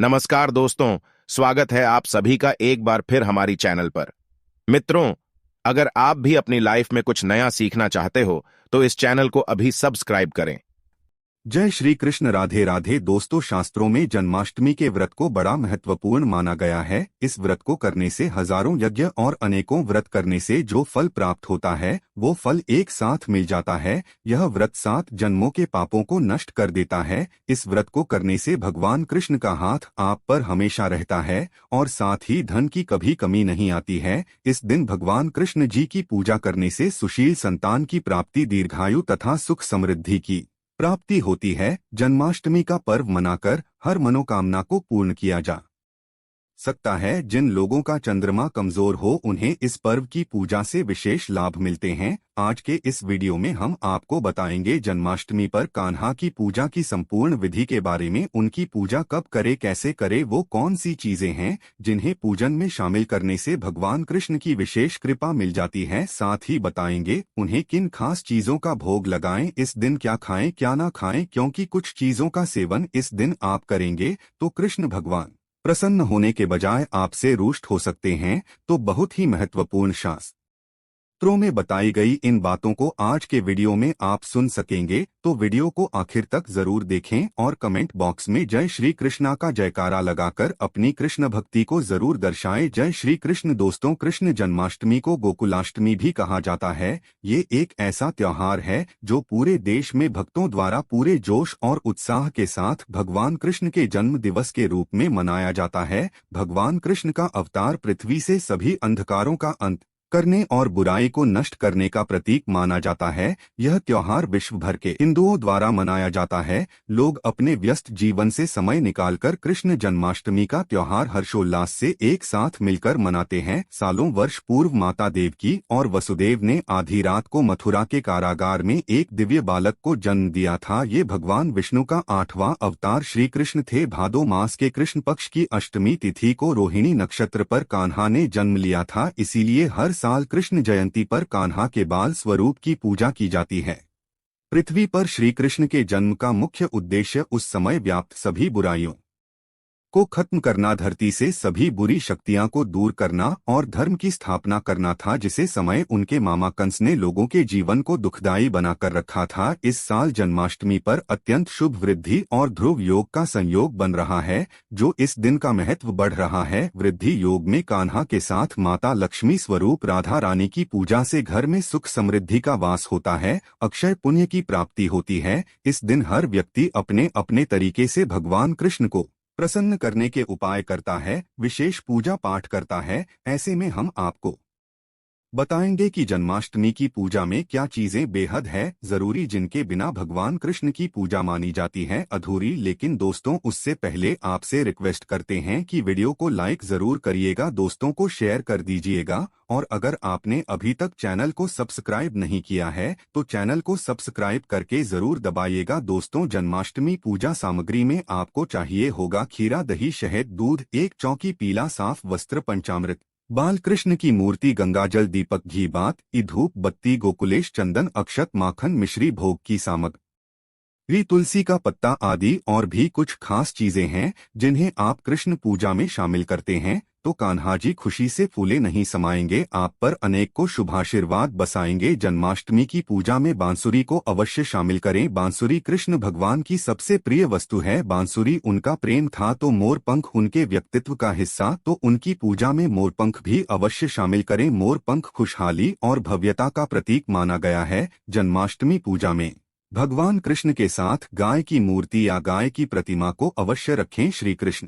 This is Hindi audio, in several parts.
नमस्कार दोस्तों, स्वागत है आप सभी का एक बार फिर हमारी चैनल पर। मित्रों, अगर आप भी अपनी लाइफ में कुछ नया सीखना चाहते हो तो इस चैनल को अभी सब्सक्राइब करें। जय श्री कृष्ण। राधे राधे। दोस्तों, शास्त्रों में जन्माष्टमी के व्रत को बड़ा महत्वपूर्ण माना गया है। इस व्रत को करने से हजारों यज्ञ और अनेकों व्रत करने से जो फल प्राप्त होता है वो फल एक साथ मिल जाता है। यह व्रत 7 जन्मों के पापों को नष्ट कर देता है। इस व्रत को करने से भगवान कृष्ण का हाथ आप पर हमेशा रहता है और साथ ही धन की कभी कमी नहीं आती है। इस दिन भगवान कृष्ण जी की पूजा करने से सुशील संतान की प्राप्ति, दीर्घायु तथा सुख समृद्धि की प्राप्ति होती है। जन्माष्टमी का पर्व मनाकर हर मनोकामना को पूर्ण किया जा सकता है। जिन लोगों का चंद्रमा कमजोर हो उन्हें इस पर्व की पूजा से विशेष लाभ मिलते हैं। आज के इस वीडियो में हम आपको बताएंगे जन्माष्टमी पर कान्हा की पूजा की संपूर्ण विधि के बारे में। उनकी पूजा कब करे, कैसे करे, वो कौन सी चीजें हैं जिन्हें पूजन में शामिल करने से भगवान कृष्ण की विशेष कृपा मिल जाती है। साथ ही बताएंगे उन्हें किन खास चीजों का भोग लगाएं, इस दिन क्या खाएं क्या ना खाएं, क्योंकि कुछ चीजों का सेवन इस दिन आप करेंगे तो कृष्ण भगवान प्रसन्न होने के बजाय आपसे रुष्ट हो सकते हैं। तो बहुत ही महत्वपूर्ण शास्त्रों में बताई गई इन बातों को आज के वीडियो में आप सुन सकेंगे, तो वीडियो को आखिर तक जरूर देखें और कमेंट बॉक्स में जय श्री कृष्णा का जयकारा लगाकर अपनी कृष्ण भक्ति को जरूर दर्शाएं। जय श्री कृष्ण। दोस्तों, कृष्ण जन्माष्टमी को गोकुलाष्टमी भी कहा जाता है। ये एक ऐसा त्योहार है जो पूरे देश में भक्तों द्वारा पूरे जोश और उत्साह के साथ भगवान कृष्ण के जन्म दिवस के रूप में मनाया जाता है। भगवान कृष्ण का अवतार पृथ्वी से सभी अंधकारों का अंत करने और बुराई को नष्ट करने का प्रतीक माना जाता है। यह त्योहार विश्व भर के हिंदुओं द्वारा मनाया जाता है। लोग अपने व्यस्त जीवन से समय निकालकर कृष्ण जन्माष्टमी का त्योहार हर्षोल्लास से एक साथ मिलकर मनाते हैं। सालों वर्ष पूर्व माता देवकी और वसुदेव ने आधी रात को मथुरा के कारागार में एक दिव्य बालक को जन्म दिया था। ये भगवान विष्णु का 8वां अवतार श्री कृष्ण थे। भादो मास के कृष्ण पक्ष की अष्टमी तिथि को रोहिणी नक्षत्र पर कान्हा ने जन्म लिया था। इसीलिए हर साल कृष्ण जयंती पर कान्हा के बाल स्वरूप की पूजा की जाती है। पृथ्वी पर श्री कृष्ण के जन्म का मुख्य उद्देश्य उस समय व्याप्त सभी बुराइयों को खत्म करना, धरती से सभी बुरी शक्तियां को दूर करना और धर्म की स्थापना करना था, जिसे समय उनके मामा कंस ने लोगों के जीवन को दुखदायी बनाकर रखा था। इस साल जन्माष्टमी पर अत्यंत शुभ वृद्धि और ध्रुव योग का संयोग बन रहा है, जो इस दिन का महत्व बढ़ रहा है। वृद्धि योग में कान्हा के साथ माता लक्ष्मी स्वरूप राधा रानी की पूजा से घर में सुख समृद्धि का वास होता है, अक्षय पुण्य की प्राप्ति होती है। इस दिन हर व्यक्ति अपने अपने तरीके से भगवान कृष्ण को प्रसन्न करने के उपाय करता है, विशेष पूजा पाठ करता है। ऐसे में हम आपको बताएंगे कि जन्माष्टमी की पूजा में क्या चीजें बेहद है जरूरी, जिनके बिना भगवान कृष्ण की पूजा मानी जाती है अधूरी। लेकिन दोस्तों, उससे पहले आपसे रिक्वेस्ट करते हैं कि वीडियो को लाइक जरूर करिएगा, दोस्तों को शेयर कर दीजिएगा और अगर आपने अभी तक चैनल को सब्सक्राइब नहीं किया है तो चैनल को सब्सक्राइब करके जरूर दबाइएगा। दोस्तों, जन्माष्टमी पूजा सामग्री में आपको चाहिए होगा खीरा, दही, शहद, दूध, एक चौकी, पीला साफ वस्त्र, पंचामृत, बाल कृष्ण की मूर्ति, गंगाजल, दीपक, घी, बात, धूप बत्ती, गोकुलेश, चंदन, अक्षत, माखन, मिश्री, भोग की सामग्री, तुलसी का पत्ता आदि और भी कुछ खास चीजें हैं जिन्हें आप कृष्ण पूजा में शामिल करते हैं तो कान्हा जी खुशी से फूले नहीं समाएंगे, आप पर अनेक को शुभाशीर्वाद बसाएंगे। जन्माष्टमी की पूजा में बांसुरी को अवश्य शामिल करें। बांसुरी कृष्ण भगवान की सबसे प्रिय वस्तु है। बांसुरी उनका प्रेम था तो मोरपंख उनके व्यक्तित्व का हिस्सा, तो उनकी पूजा में मोरपंख भी अवश्य शामिल करें। मोरपंख खुशहाली और भव्यता का प्रतीक माना गया है। जन्माष्टमी पूजा में भगवान कृष्ण के साथ गाय की मूर्ति या गाय की प्रतिमा को अवश्य रखें। श्री कृष्ण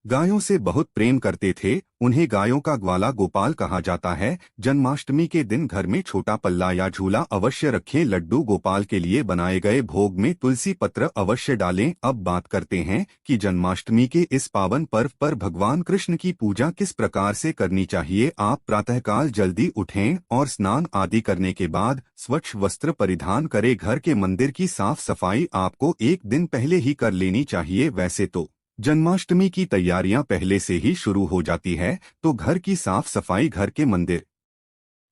गायों से बहुत प्रेम करते थे, उन्हें गायों का ग्वाला गोपाल कहा जाता है। जन्माष्टमी के दिन घर में छोटा पल्ला या झूला अवश्य रखें। लड्डू गोपाल के लिए बनाए गए भोग में तुलसी पत्र अवश्य डालें। अब बात करते हैं कि जन्माष्टमी के इस पावन पर्व पर भगवान कृष्ण की पूजा किस प्रकार से करनी चाहिए। आप प्रातःकाल जल्दी उठें और स्नान आदि करने के बाद स्वच्छ वस्त्र परिधान करें। घर के मंदिर की साफ सफाई आपको एक दिन पहले ही कर लेनी चाहिए। वैसे तो जन्माष्टमी की तैयारियां पहले से ही शुरू हो जाती है, तो घर की साफ सफाई, घर के मंदिर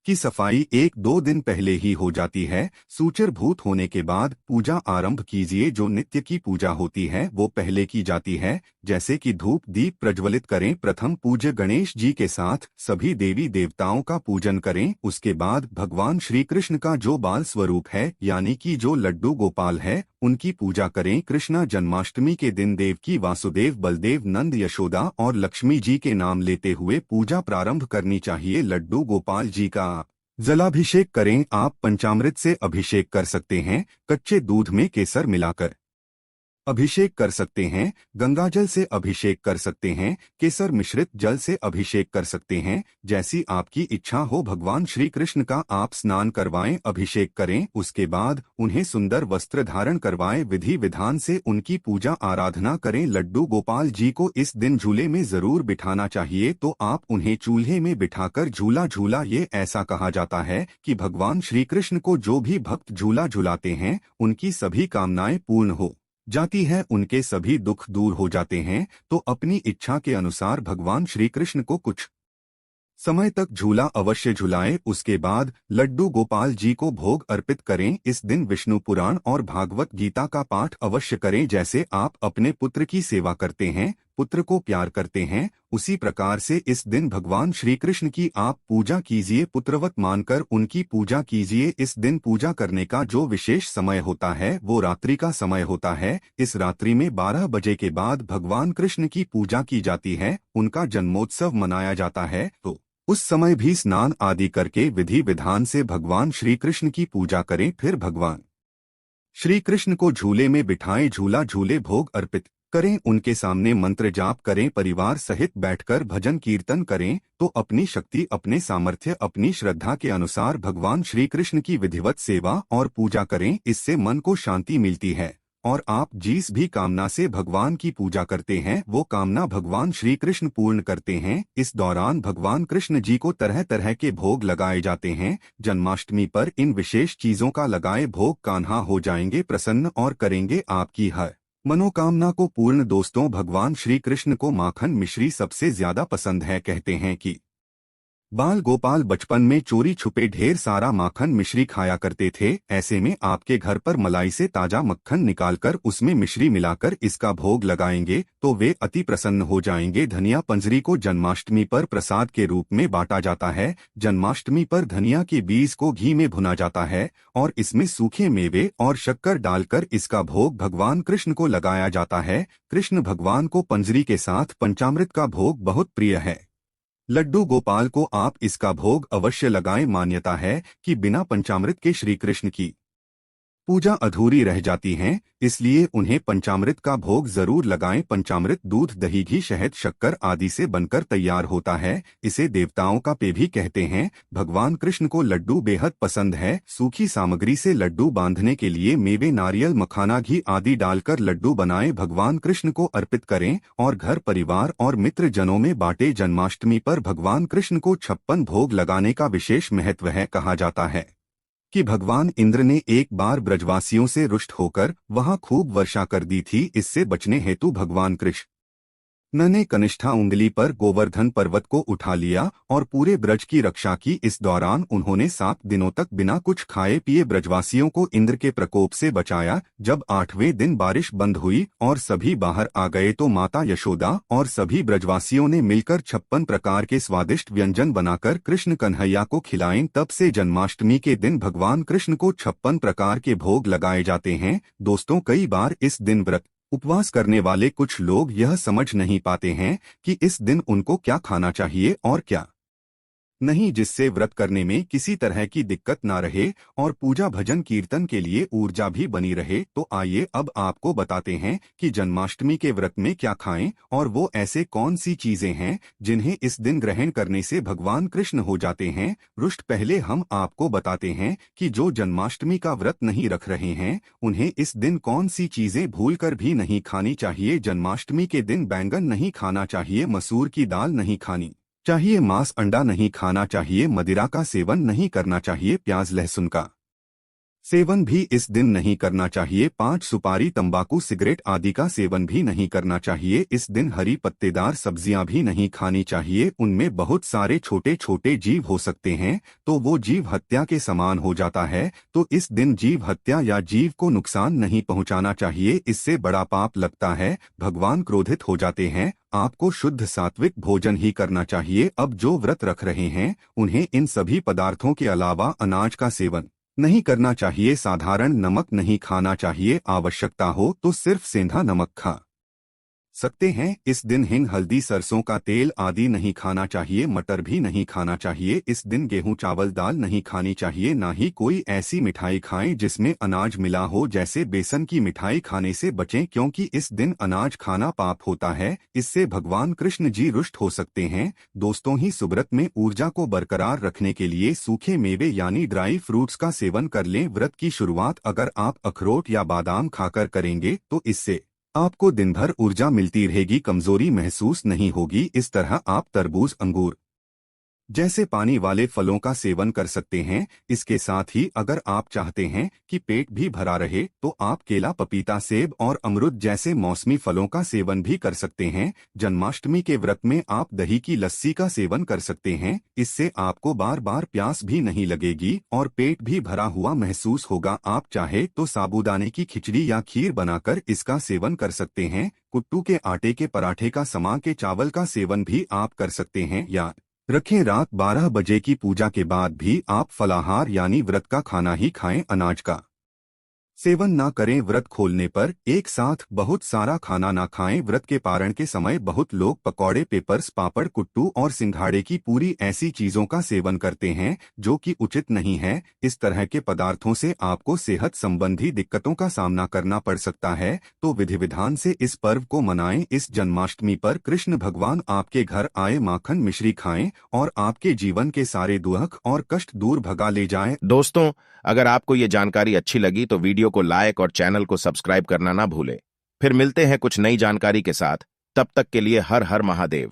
की सफाई 1-2 दिन पहले ही हो जाती है। सूचरभूत होने के बाद पूजा आरंभ कीजिए। जो नित्य की पूजा होती है वो पहले की जाती है, जैसे कि धूप दीप प्रज्वलित करें। प्रथम पूज्य गणेश जी के साथ सभी देवी देवताओं का पूजन करें। उसके बाद भगवान श्री कृष्ण का जो बाल स्वरूप है यानी कि जो लड्डू गोपाल है उनकी पूजा करें। कृष्णा जन्माष्टमी के दिन देवकी वासुदेव बलदेव नंद यशोदा और लक्ष्मी जी के नाम लेते हुए पूजा प्रारंभ करनी चाहिए। लड्डू गोपाल जी का जलाभिषेक करें। आप पंचामृत से अभिषेक कर सकते हैं, कच्चे दूध में केसर मिलाकर अभिषेक कर सकते हैं, गंगाजल से अभिषेक कर सकते हैं, केसर मिश्रित जल से अभिषेक कर सकते हैं, जैसी आपकी इच्छा हो। भगवान श्री कृष्ण का आप स्नान करवाएं, अभिषेक करें। उसके बाद उन्हें सुंदर वस्त्र धारण करवाएं, विधि विधान से उनकी पूजा आराधना करें। लड्डू गोपाल जी को इस दिन झूले में जरूर बिठाना चाहिए, तो आप उन्हें चूल्हे में बिठाकर झूला झूला। ये ऐसा कहा जाता है कि भगवान श्री कृष्ण को जो भी भक्त झूला झुलाते हैं उनकी सभी कामनाएं पूर्ण हो जाती है, उनके सभी दुख दूर हो जाते हैं। तो अपनी इच्छा के अनुसार भगवान श्री कृष्ण को कुछ समय तक झूला अवश्य झुलाएं। उसके बाद लड्डू गोपाल जी को भोग अर्पित करें। इस दिन विष्णु पुराण और भागवत गीता का पाठ अवश्य करें। जैसे आप अपने पुत्र की सेवा करते हैं, पुत्र को प्यार करते हैं, उसी प्रकार से इस दिन भगवान श्री कृष्ण की आप पूजा कीजिए। पुत्रवत मानकर उनकी पूजा कीजिए। इस दिन पूजा करने का जो विशेष समय होता है वो रात्रि का समय होता है। इस रात्रि में 12 बजे के बाद भगवान कृष्ण की पूजा की जाती है, उनका जन्मोत्सव मनाया जाता है। तो उस समय भी स्नान आदि करके विधि विधान से भगवान श्री कृष्ण की पूजा करें। फिर भगवान श्री कृष्ण को झूले में बिठाएं, झूला झूले भोग अर्पित करें, उनके सामने मंत्र जाप करें, परिवार सहित बैठकर भजन कीर्तन करें। तो अपनी शक्ति, अपने सामर्थ्य, अपनी श्रद्धा के अनुसार भगवान श्री कृष्ण की विधिवत सेवा और पूजा करें। इससे मन को शांति मिलती है और आप जिस भी कामना से भगवान की पूजा करते हैं वो कामना भगवान श्री कृष्ण पूर्ण करते हैं। इस दौरान भगवान कृष्ण जी को तरह तरह के भोग लगाए जाते हैं। जन्माष्टमी पर इन विशेष चीजों का लगाए भोग कान्हा हो जाएंगे प्रसन्न और करेंगे आपकी हर मनोकामना को पूर्ण। दोस्तों, भगवान श्री कृष्ण को माखन मिश्री सबसे ज्यादा पसंद है। कहते हैं कि बाल गोपाल बचपन में चोरी छुपे ढेर सारा माखन मिश्री खाया करते थे। ऐसे में आपके घर पर मलाई से ताजा मक्खन निकालकर उसमें मिश्री मिलाकर इसका भोग लगाएंगे तो वे अति प्रसन्न हो जाएंगे। धनिया पंजरी को जन्माष्टमी पर प्रसाद के रूप में बांटा जाता है। जन्माष्टमी पर धनिया के बीज को घी में भुना जाता है और इसमें सूखे मेवे और शक्कर डालकर इसका भोग भगवान कृष्ण को लगाया जाता है। कृष्ण भगवान को पंजरी के साथ पंचामृत का भोग बहुत प्रिय है। लड्डू गोपाल को आप इसका भोग अवश्य लगाएं। मान्यता है कि बिना पंचामृत के श्री कृष्ण की पूजा अधूरी रह जाती है, इसलिए उन्हें पंचामृत का भोग जरूर लगाएं। पंचामृत दूध, दही, घी, शहद, शक्कर आदि से बनकर तैयार होता है। इसे देवताओं का पेय भी कहते हैं। भगवान कृष्ण को लड्डू बेहद पसंद है। सूखी सामग्री से लड्डू बांधने के लिए मेवे, नारियल, मखाना, घी आदि डालकर लड्डू बनाएं, भगवान कृष्ण को अर्पित करें और घर परिवार और मित्र जनों में बांटे। जन्माष्टमी पर भगवान कृष्ण को 56 भोग लगाने का विशेष महत्व है। कहा जाता है कि भगवान इंद्र ने एक बार ब्रजवासियों से रुष्ट होकर वहां खूब वर्षा कर दी थी। इससे बचने हेतु भगवान कृष्ण ने कनिष्ठा उंगली पर गोवर्धन पर्वत को उठा लिया और पूरे ब्रज की रक्षा की। इस दौरान उन्होंने 7 दिनों तक बिना कुछ खाए पिए ब्रजवासियों को इंद्र के प्रकोप से बचाया। जब 8वें दिन बारिश बंद हुई और सभी बाहर आ गए तो माता यशोदा और सभी ब्रजवासियों ने मिलकर 56 प्रकार के स्वादिष्ट व्यंजन बनाकर कृष्ण कन्हैया को खिलाएं। तब से जन्माष्टमी के दिन भगवान कृष्ण को 56 प्रकार के भोग लगाए जाते हैं। दोस्तों, कई बार इस दिन व्रत उपवास करने वाले कुछ लोग यह समझ नहीं पाते हैं कि इस दिन उनको क्या खाना चाहिए और क्या नहीं, जिससे व्रत करने में किसी तरह की दिक्कत ना रहे और पूजा भजन कीर्तन के लिए ऊर्जा भी बनी रहे। तो आइए अब आपको बताते हैं कि जन्माष्टमी के व्रत में क्या खाएं और वो ऐसे कौन सी चीजें हैं जिन्हें इस दिन ग्रहण करने से भगवान कृष्ण हो जाते हैं रुष्ट। पहले हम आपको बताते हैं कि जो जन्माष्टमी का व्रत नहीं रख रहे हैं उन्हें इस दिन कौन सी चीजें भूलकर भी नहीं खानी चाहिए। जन्माष्टमी के दिन बैंगन नहीं खाना चाहिए, मसूर की दाल नहीं खानी चाहिए, मांस अंडा नहीं खाना चाहिए, मदिरा का सेवन नहीं करना चाहिए, प्याज लहसुन का सेवन भी इस दिन नहीं करना चाहिए। 5 सुपारी, तंबाकू, सिगरेट आदि का सेवन भी नहीं करना चाहिए। इस दिन हरी पत्तेदार सब्जियां भी नहीं खानी चाहिए, उनमें बहुत सारे छोटे छोटे जीव हो सकते हैं, तो वो जीव हत्या के समान हो जाता है। तो इस दिन जीव हत्या या जीव को नुकसान नहीं पहुंचाना चाहिए, इससे बड़ा पाप लगता है, भगवान क्रोधित हो जाते हैं। आपको शुद्ध सात्विक भोजन ही करना चाहिए। अब जो व्रत रख रहे हैं उन्हें इन सभी पदार्थों के अलावा अनाज का सेवन नहीं करना चाहिए। साधारण नमक नहीं खाना चाहिए, आवश्यकता हो तो सिर्फ सेंधा नमक खा सकते हैं। इस दिन हिंग, हल्दी, सरसों का तेल आदि नहीं खाना चाहिए। मटर भी नहीं खाना चाहिए। इस दिन गेहूं, चावल, दाल नहीं खानी चाहिए। ना ही कोई ऐसी मिठाई खाएं जिसमें अनाज मिला हो, जैसे बेसन की मिठाई खाने से बचें, क्योंकि इस दिन अनाज खाना पाप होता है। इससे भगवान कृष्ण जी रुष्ट हो सकते हैं। दोस्तों, ही सुव्रत में ऊर्जा को बरकरार रखने के लिए सूखे मेवे यानी ड्राई फ्रूट्स का सेवन कर लें। व्रत की शुरुआत अगर आप अखरोट या बादाम खाकर करेंगे तो इससे आपको दिन भर ऊर्जा मिलती रहेगी, कमजोरी महसूस नहीं होगी। इस तरह आप तरबूज, अंगूर जैसे पानी वाले फलों का सेवन कर सकते हैं। इसके साथ ही अगर आप चाहते हैं कि पेट भी भरा रहे तो आप केला, पपीता, सेब और अमरूद जैसे मौसमी फलों का सेवन भी कर सकते हैं। जन्माष्टमी के व्रत में आप दही की लस्सी का सेवन कर सकते हैं। इससे आपको बार बार प्यास भी नहीं लगेगी और पेट भी भरा हुआ महसूस होगा। आप चाहे तो साबूदाने की खिचड़ी या खीर बनाकर इसका सेवन कर सकते हैं। कुट्टू के आटे के पराठे का, समा के चावल का सेवन भी आप कर सकते हैं। या रखें, रात 12 बजे की पूजा के बाद भी आप फलाहार यानी व्रत का खाना ही खाएं, अनाज का सेवन ना करें। व्रत खोलने पर एक साथ बहुत सारा खाना ना खाएं। व्रत के पारण के समय बहुत लोग पकौड़े, पेपर्स, पापड़, कुट्टू और सिंघाड़े की पूरी ऐसी चीजों का सेवन करते हैं जो कि उचित नहीं है। इस तरह के पदार्थों से आपको सेहत संबंधी दिक्कतों का सामना करना पड़ सकता है। तो विधि विधान से इस पर्व को मनाएं। इस जन्माष्टमी पर कृष्ण भगवान आपके घर आए, माखन मिश्री खाएं और आपके जीवन के सारे दुख और कष्ट दूर भगा ले जाएं। दोस्तों, अगर आपको ये जानकारी अच्छी लगी तो वीडियो को लाइक और चैनल को सब्सक्राइब करना ना भूलें। फिर मिलते हैं कुछ नई जानकारी के साथ। तब तक के लिए हर हर महादेव।